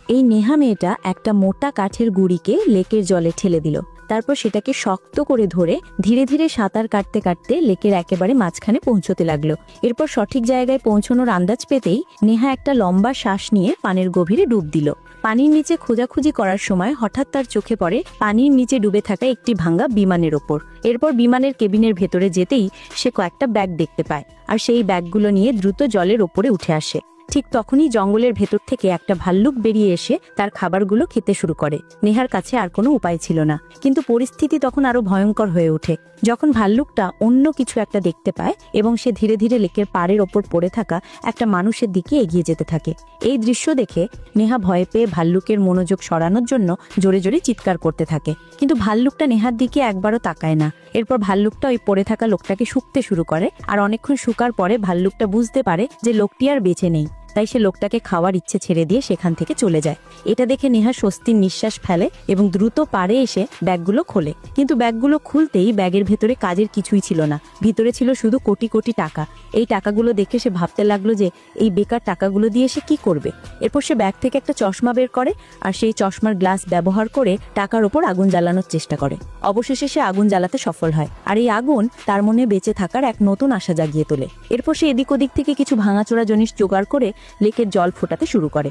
এই নেহা মেয়েটা একটা মোটা কাঠের গুঁড়িকে লেকের জলে ঠেলে দিল। তারপর সেটাকে শক্ত করে ধরে ধীরে ধীরে সাঁতার কাটতে কাটতে লেকের একেবারে মাঝখানে পৌঁছতে লাগলো। এরপর সঠিক জায়গায় পৌঁছানোর আন্দাজ পেতেই নেহা একটা লম্বা শ্বাস নিয়ে পানির গভীরে ডুব দিল। পানির নিচে খোঁজাখুঁজি করার সময় হঠাৎ তার চোখে পড়ে পানির নিচে ডুবে থাকা একটি ভাঙা বিমানের ওপর। এরপর বিমানের কেবিনের ভেতরে যেতেই সে কয়েকটা ব্যাগ দেখতে পায়, আর সেই ব্যাগগুলো নিয়ে দ্রুত জলের ওপরে উঠে আসে। ঠিক তখনই জঙ্গলের ভেতর থেকে একটা ভাল্লুক বেরিয়ে এসে তার খাবারগুলো খেতে শুরু করে। নেহার কাছে আর কোনো উপায় ছিল না, কিন্তু পরিস্থিতি তখন আরো ভয়ঙ্কর হয়ে ওঠে যখন ভাল্লুকটা অন্য কিছু একটা দেখতে পায় এবং সে ধীরে ধীরে লেকের পাড়ের ওপর পড়ে থাকা একটা মানুষের দিকে এগিয়ে যেতে থাকে। এই দৃশ্য দেখে নেহা ভয় পেয়ে ভাল্লুকের মনোযোগ সরানোর জন্য জোরে জোরে চিৎকার করতে থাকে, কিন্তু ভাল্লুকটা নেহার দিকে একবারও তাকায় না। এরপর ভাল্লুকটা ওই পড়ে থাকা লোকটাকে শুকতে শুরু করে, আর অনেকক্ষণ শুকার পরে ভাল্লুকটা বুঝতে পারে যে লোকটি আর বেঁচে নেই। তাই সে লোকটাকে খাওয়ার ইচ্ছে ছেড়ে দিয়ে সেখান থেকে চলে যায়। এটা দেখে নেহা স্বস্তির নিঃশ্বাস ফেলে এবং দ্রুত পাড়ে এসে ব্যাগগুলো খোলে, কিন্তু ব্যাগগুলো খুলতেই ব্যাগের ভেতরে কাজের কিছুই ছিল না। ভিতরে ছিল শুধু কোটি কোটি টাকা। এই টাকাগুলো দেখে সে ভাবতে লাগলো যে এই বেকার টাকাগুলো দিয়ে সে কি করবে। এরপর সে ব্যাগ থেকে একটা চশমা বের করে, আর সেই চশমার গ্লাস ব্যবহার করে টাকার ওপর আগুন জ্বালানোর চেষ্টা করে। অবশেষে সে আগুন জ্বালাতে সফল হয়, আর এই আগুন তার মনে বেঁচে থাকার এক নতুন আশা জাগিয়ে তোলে। এরপর সে এদিক ওদিক থেকে কিছু ভাঙাচোরা জিনিস জোগাড় করে লেকের জল ফোটাতে শুরু করে।